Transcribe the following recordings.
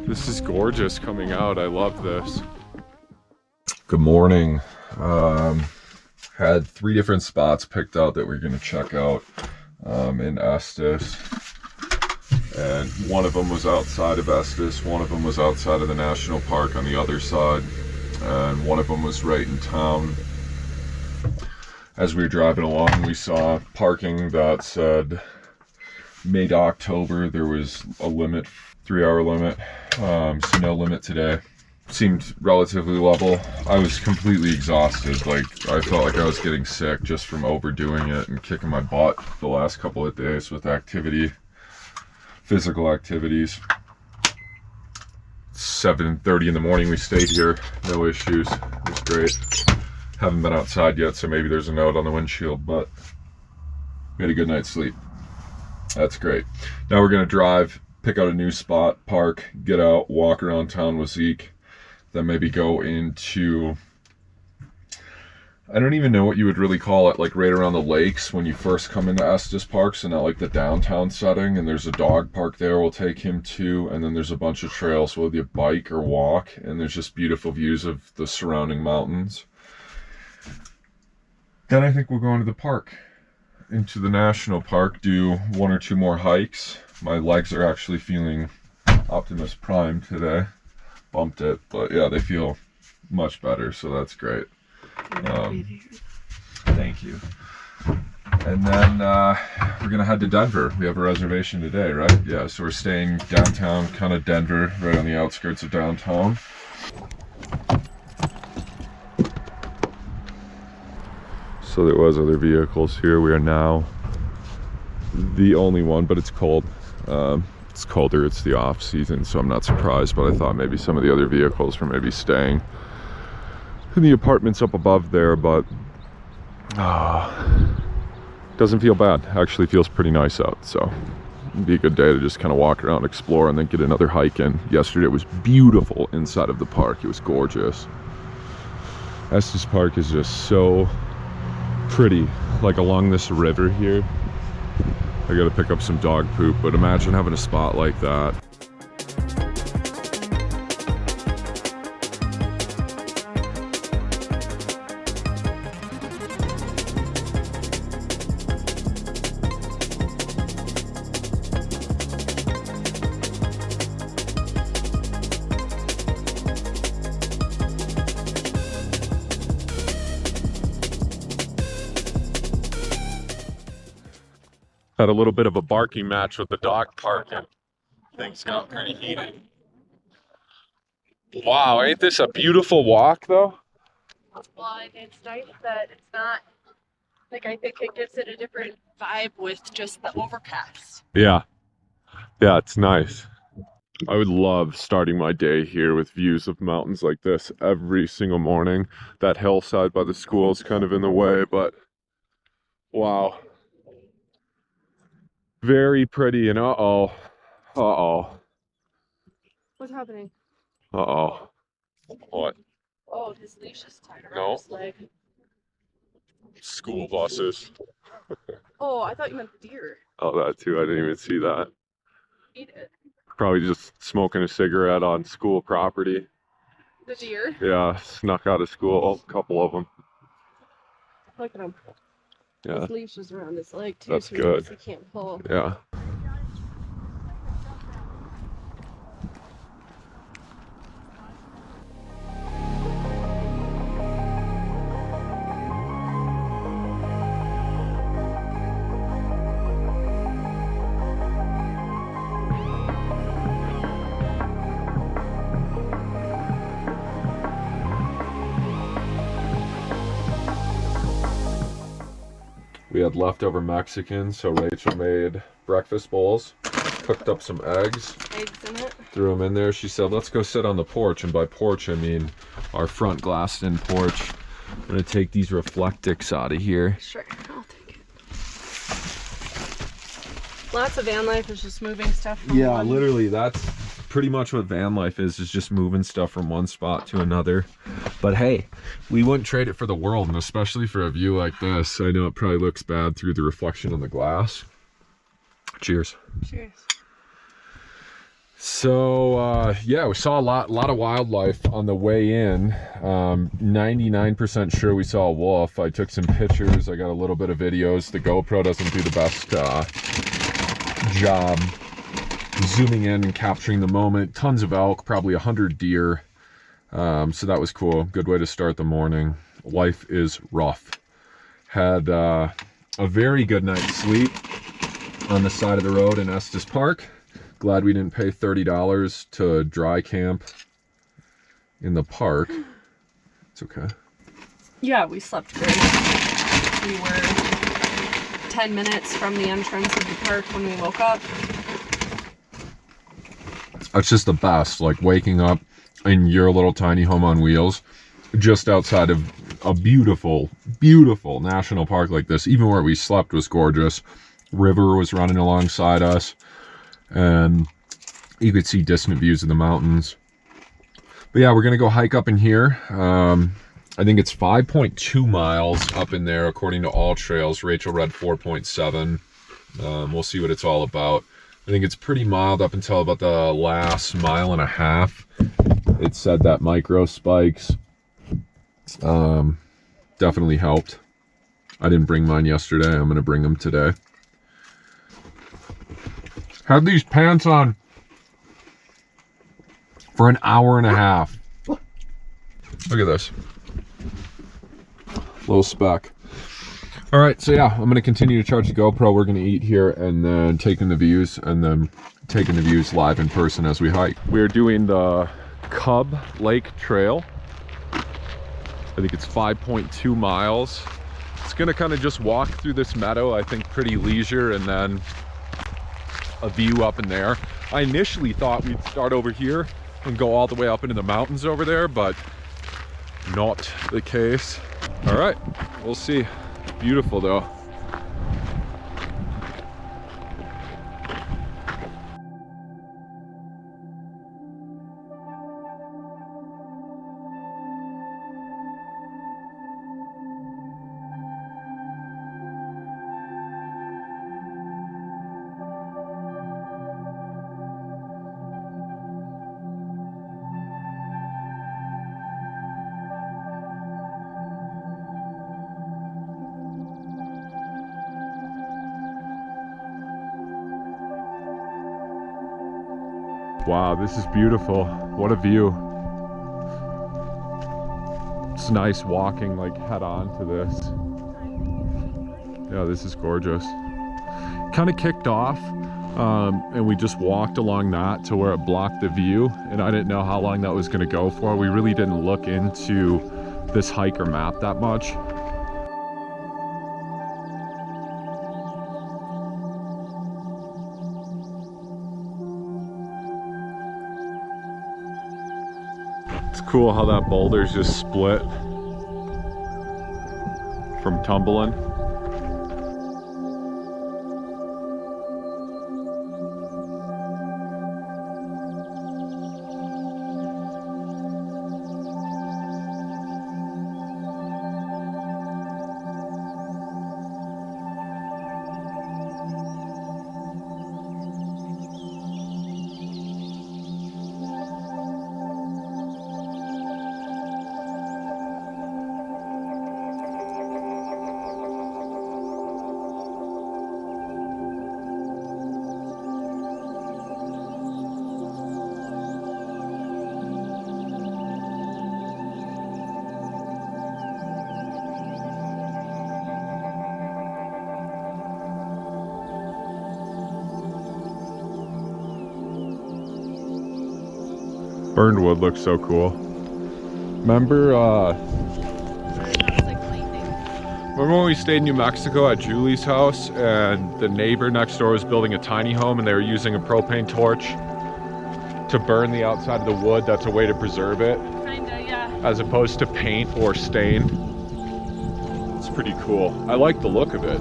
This is gorgeous coming out. I love this. Good morning. Had 3 different spots picked out that we're going to check out in Estes. And one of them was outside of Estes, one of them was outside of the national park on the other side, and one of them was right in town. As we were driving along, we saw parking that said May to October. There was a limit, 3-hour limit, so no limit today. Seemed relatively level. I was completely exhausted. Like, I felt like I was getting sick just from overdoing it and kicking my butt the last couple of days with physical activities. 7:30 in the morning we stayed here, no issues. It was great. Haven't been outside yet, so maybe there's a note on the windshield, but we had a good night's sleep. That's great. Now we're gonna drive, pick out a new spot, park, get out, walk around town with Zeke, then maybe go into, I don't even know what you would really call it, like right around the lakes when you first come into Estes Park, so not like the downtown setting, and there's a dog park there we'll take him to, and then there's a bunch of trails, whether you bike or walk, and there's just beautiful views of the surrounding mountains. Then I think we'll go into the park, into the national park, do 1 or 2 more hikes. My legs are actually feeling Optimus Prime today. Bumped it, but yeah, they feel much better, so that's great. Thank you. And then we're gonna head to Denver. We have a reservation today, right? Yeah, so we're staying downtown, kind of Denver, right on the outskirts of downtown. So there was other vehicles here. We are now the only one, but it's cold. It's colder, it's the off season, so I'm not surprised, but I thought maybe some of the other vehicles were maybe staying in the apartments up above there, but doesn't feel bad. Actually feels pretty nice out, so it'd be a good day to just kind of walk around, explore, and then get another hike in. Yesterday it was beautiful inside of the park. It was gorgeous. Estes Park is just so pretty, like along this river here. I gotta pick up some dog poop, but imagine having a spot like that. Had a little bit of a barking match with the dog park and things got pretty heated. Wow, ain't this a beautiful walk though? Well, and it's nice that it's not, like, I think it gives it a different vibe with just the overcast. Yeah, it's nice. I would love starting my day here with views of mountains like this every single morning. That hillside by the school is kind of in the way, but wow. Very pretty, and uh-oh. What's happening? Uh-oh. What? Oh, his leash is tied around No. his leg. School buses. Oh, I thought you meant deer. Oh, that too. I didn't even see that. Eat it. Probably just smoking a cigarette on school property. The deer? Yeah, snuck out of school, a couple of them. Look at him. Yeah. His leash is around his leg too, That's so good. he can't pull. Yeah. We had leftover Mexican, so Rachel made breakfast bowls, cooked up some eggs In it. threw them in there. She said, let's go sit on the porch, and by porch I mean our front glassed-in porch. I'm gonna take these reflectics out of here. Sure, I'll take it. Lots of van life is just moving stuff from one. Literally, that's pretty much what van life is just moving stuff from one spot to another. But hey, we wouldn't trade it for the world, and especially for a view like this. I know it probably looks bad through the reflection of the glass. Cheers. Cheers. So yeah, we saw a lot of wildlife on the way in. 99% sure we saw a wolf. I took some pictures. I got a little bit of videos. The GoPro doesn't do the best job zooming in and capturing the moment. Tons of elk, probably 100 deer. So that was cool. Good way to start the morning. Life is rough. Had a very good night's sleep on the side of the road in Estes Park. Glad we didn't pay $30 to dry camp in the park. It's okay. Yeah, we slept great. We were 10 minutes from the entrance of the park when we woke up. That's just the best, like waking up in your little tiny home on wheels, just outside of a beautiful, beautiful national park like this. Even where we slept was gorgeous. River was running alongside us, and you could see distant views of the mountains. But yeah, we're gonna go hike up in here. I think it's 5.2 miles up in there according to All Trails. Rachel read 4.7. We'll see what it's all about. I think it's pretty mild up until about the last mile and a half. It said that micro spikes definitely helped. I didn't bring mine yesterday. I'm gonna bring them today. Had these pants on for an hour and a half. Look at this. Little speck. All right, so yeah, I'm gonna continue to charge the GoPro. We're gonna eat here and then taking the views live in person as we hike. We're doing the Cub Lake Trail. I think it's 5.2 miles. It's gonna kind of just walk through this meadow, I think pretty leisure, and then a view up in there. I initially thought we'd start over here and go all the way up into the mountains over there, but not the case. All right, we'll see. Beautiful though. Wow, this is beautiful. What a view. It's nice walking like head on to this. Yeah, this is gorgeous. Kind of kicked off and we just walked along that to where it blocked the view, and I didn't know how long that was going to go for. We really didn't look into this hike or map that much. It's cool how that boulder's just split from tumbling. Burned wood looks so cool. Remember when we stayed in New Mexico at Julie's house and the neighbor next door was building a tiny home and they were using a propane torch to burn the outside of the wood? That's a way to preserve it. Kinda, yeah. As opposed to paint or stain. It's pretty cool. I like the look of it.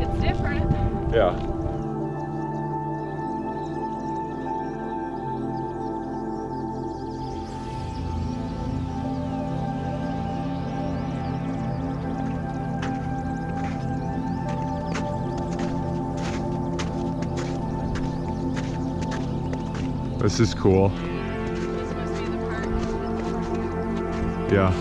It's different. Yeah. This is cool. This must be the park. Yeah.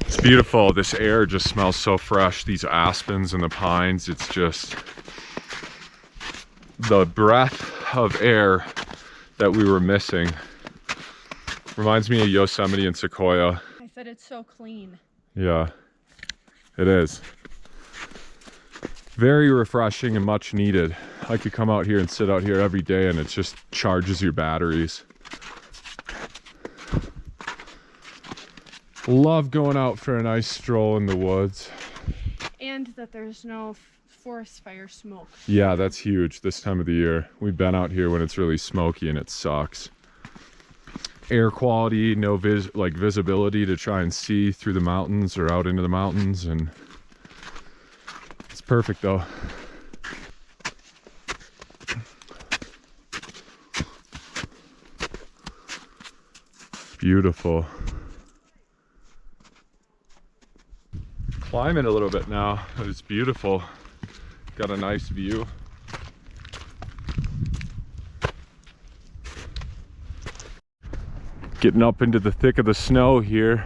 It's beautiful. This air just smells so fresh. These aspens and the pines, it's just the breath of air that we were missing. Reminds me of Yosemite and Sequoia. I said it's so clean. Yeah, it is. Very refreshing and much needed. I could come out here and sit out here every day and it just charges your batteries. Love going out for a nice stroll in the woods. And that there's no forest fire smoke. Yeah, that's huge this time of the year. We've been out here when it's really smoky and it sucks. Air quality, no visibility to try and see through the mountains or out into the mountains, and it's perfect though. Beautiful. Climbing a little bit now. It's beautiful. Got a nice view. Getting up into the thick of the snow here.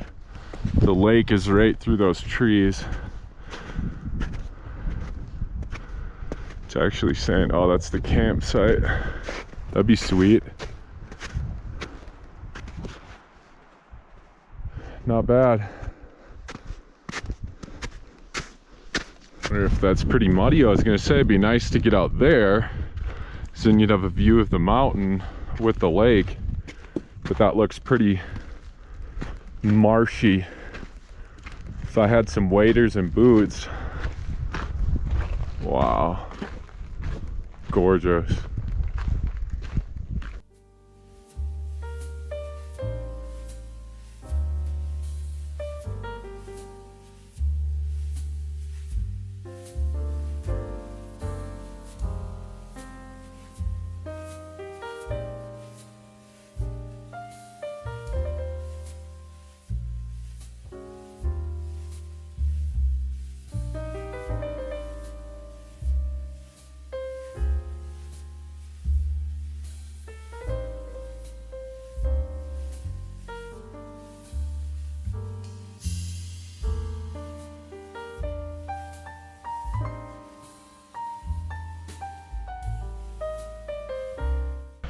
The lake is right through those trees. It's actually saying, oh, that's the campsite. That'd be sweet. Not bad. Wonder if that's pretty muddy. I was gonna say it'd be nice to get out there, because then you'd have a view of the mountain with the lake. But that looks pretty marshy. If I had some waders and boots. Wow. Gorgeous.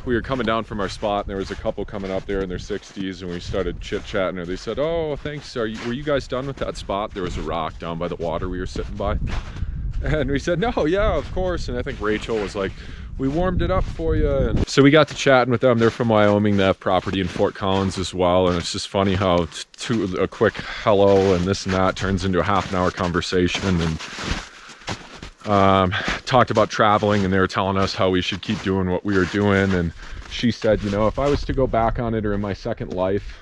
We were coming down from our spot and there was a couple coming up there in their 60s, and we started chit-chatting, and they said, oh, thanks, were you guys done with that spot? There was a rock down by the water we were sitting by. And we said, no, yeah, of course. And I think Rachel was like, we warmed it up for you. And so we got to chatting with them. They're from Wyoming. They have property in Fort Collins as well. And it's just funny how a quick hello and this and that turns into a half-an-hour conversation. And talked about traveling, and they were telling us how we should keep doing what we were doing. And she said, you know, if I was to go back on it, or in my second life,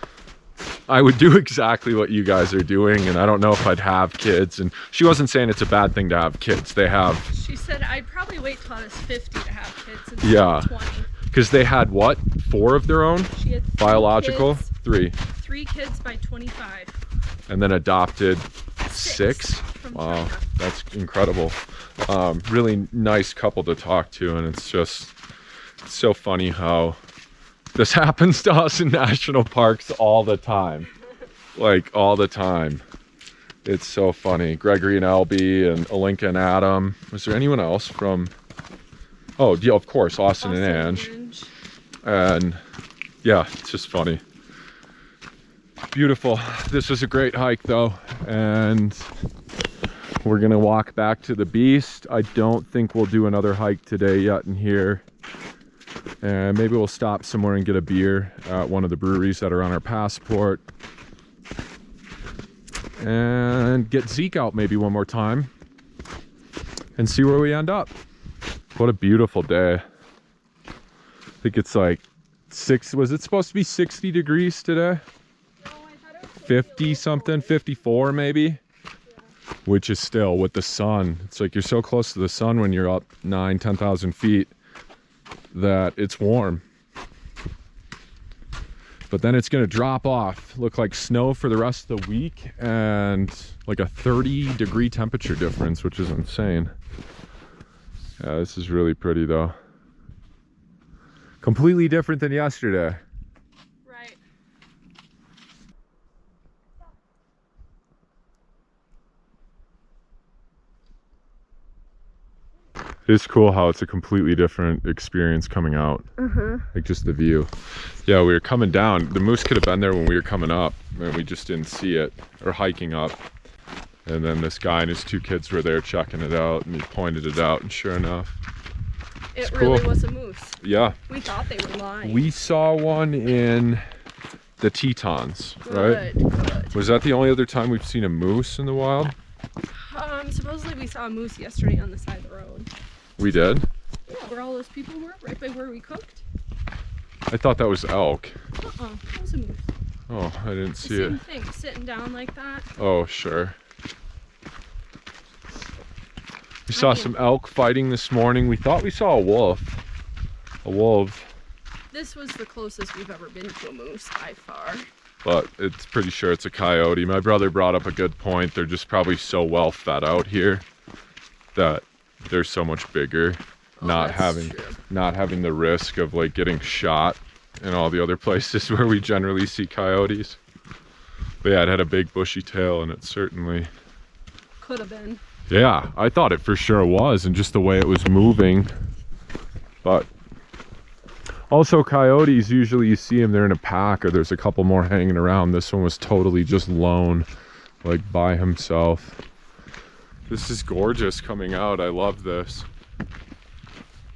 I would do exactly what you guys are doing. And I don't know if I'd have kids. And she wasn't saying it's a bad thing to have kids. They have, She said I'd probably wait till I was 50 to have kids instead yeah, of 20. because they had what, 4 of their own? She had Biological? kids, 3. 3 kids by 25. And then adopted 6? From Wow, China. that's incredible. Really nice couple to talk to, and it's just so funny how this happens to us in national parks all the time. Like, all the time. It's so funny. Gregory and Albie and Alinka and Adam. Was there anyone else from... Oh, yeah, of course, Austin and Ange. And yeah, it's just funny. Beautiful. This was a great hike though, and we're gonna walk back to the Beast. I don't think we'll do another hike today yet in here, and maybe we'll stop somewhere and get a beer at one of the breweries that are on our passport, and get Zeke out maybe one more time and see where we end up. What a beautiful day. I think it's like was it supposed to be 60 degrees today? 50 something, 54 maybe, yeah. Which is still, with the sun, it's like you're so close to the sun when you're up 9,000-10,000 feet that it's warm. But then it's gonna drop off, look like snow for the rest of the week, and like a 30-degree temperature difference, which is insane. Yeah, this is really pretty though. Completely different than yesterday. Right. It's cool how it's a completely different experience coming out. Like just the view. Yeah, we were coming down. The moose could have been there when we were coming up, and we just didn't see it, or hiking up. And then this guy and his 2 kids were there checking it out, and he pointed it out, and sure enough, It cool. really was a moose. Yeah. We thought they were lying. We saw one in the Tetons, right? Good. Was that the only other time we've seen a moose in the wild? Supposedly we saw a moose yesterday on the side of the road. We did? Yeah, where all those people were, right by where we cooked. I thought that was elk. That was a moose. Oh, I didn't The see same it. thing, sitting down like that. Oh, sure. We saw some elk fighting this morning. We thought we saw a wolf. A wolf. This was the closest we've ever been to a moose by far. But it's pretty sure it's a coyote. My brother brought up a good point. They're just probably so well fed out here that they're so much bigger. Not having the risk of like getting shot in all the other places where we generally see coyotes. But yeah, it had a big bushy tail, and it certainly Could have been. Yeah, I thought it for sure was, and just the way it was moving. But also coyotes, usually you see them, they're in a pack, or there's a couple more hanging around. This one was totally just lone, like by himself. This is gorgeous coming out. I love this.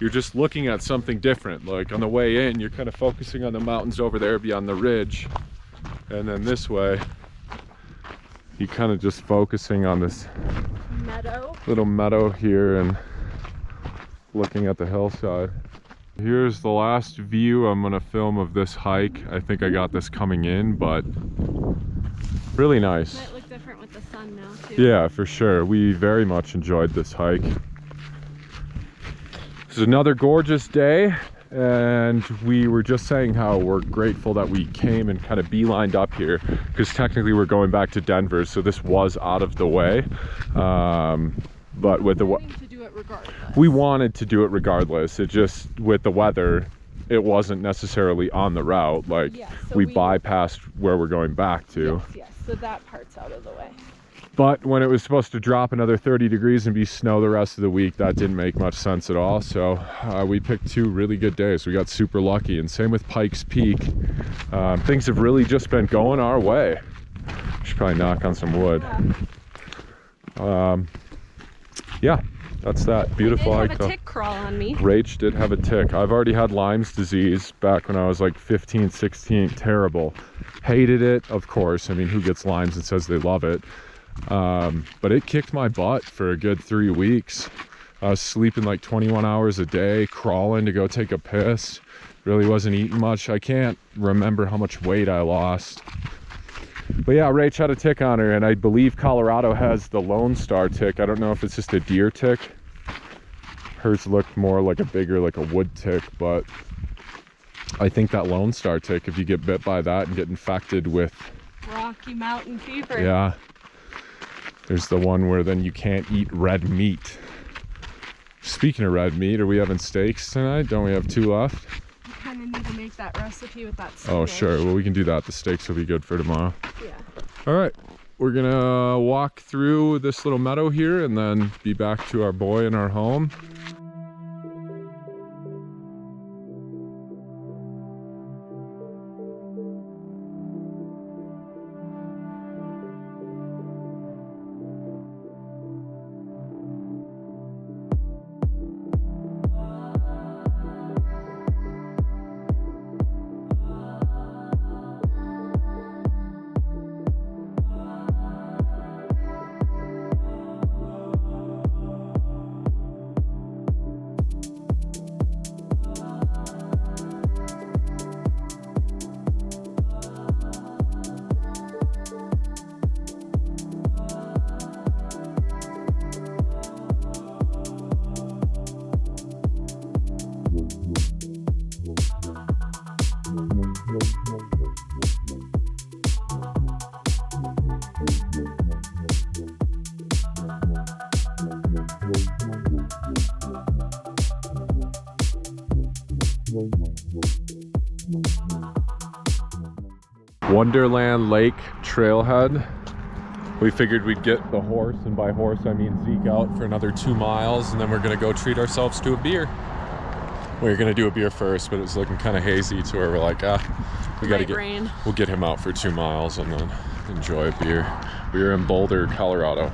You're just looking at something different. Like on the way in, you're kind of focusing on the mountains over there beyond the ridge. And then this way, you're kind of just focusing on this little meadow here and looking at the hillside. Here's the last view I'm gonna film of this hike. I think I got this coming in, but really nice. Might look different with the sun now too. Yeah, for sure. We very much enjoyed this hike. This is another gorgeous day, and we were just saying how we're grateful that we came and kind of beelined up here, because technically we're going back to Denver, so this was out of the way. But with the we wanted to do it regardless. It just, with the weather, it wasn't necessarily on the route. Like, yeah, so we bypassed where we're going back to. Yes, so that part's out of the way. But when it was supposed to drop another 30 degrees and be snow the rest of the week, that didn't make much sense at all. So we picked 2 really good days. We got super lucky, and same with Pikes Peak. Things have really just been going our way. Should probably knock on some wood. Yeah, that's that. Beautiful hike. I did have a tick crawl on me. Rach did have a tick. I've already had Lyme's disease back when I was like 15, 16. Terrible. Hated it, of course. I mean, who gets Lyme's and says they love it? But it kicked my butt for a good 3 weeks. I was sleeping like 21 hours a day, crawling to go take a piss. Really wasn't eating much. I can't remember how much weight I lost. But yeah, Rach had a tick on her, and I believe Colorado has the Lone Star tick. I don't know if it's just a deer tick. Hers looked more like a bigger, like a wood tick, but I think that Lone Star tick, if you get bit by that and get infected with Rocky Mountain fever. Yeah. There's the one where then you can't eat red meat. Speaking of red meat, are we having steaks tonight? Don't we have 2 left? You kind of need to make that recipe with that Oh, sure. Well, we can do that. The steaks will be good for tomorrow. Yeah. All right. We're going to walk through this little meadow here and then be back to our boy and our home. Wonderland Lake Trailhead. We figured we'd get the horse, and by horse I mean Zeke, out for another 2 miles, and then we're gonna go treat ourselves to a beer. We were gonna do a beer first, but it was looking kind of hazy to where we're like, we gotta we'll get him out for 2 miles and then enjoy a beer. We were in Boulder, Colorado.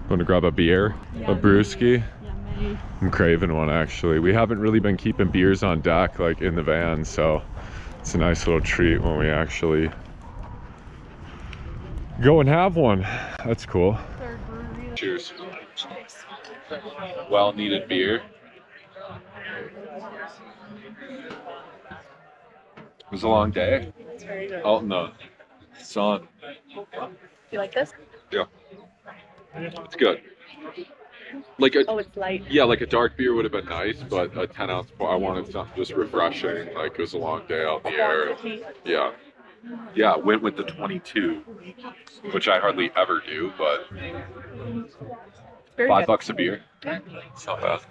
Want to grab a beer? Yeah, a brewski? Yeah, maybe. I'm craving one actually. We haven't really been keeping beers on deck like in the van, so it's a nice little treat when we actually go and have one. That's cool. Cheers. Well needed beer. It was a long day It's very good. out in the sun. You like this? Yeah. It's good. Like a, Oh, it's light. yeah, like a dark beer would have been nice, but a 10-ounce, I wanted something just refreshing. Like it was a long day out in the air. Yeah. Yeah, went with the 22, which I hardly ever do, but Very $5 good. a beer. It's not bad.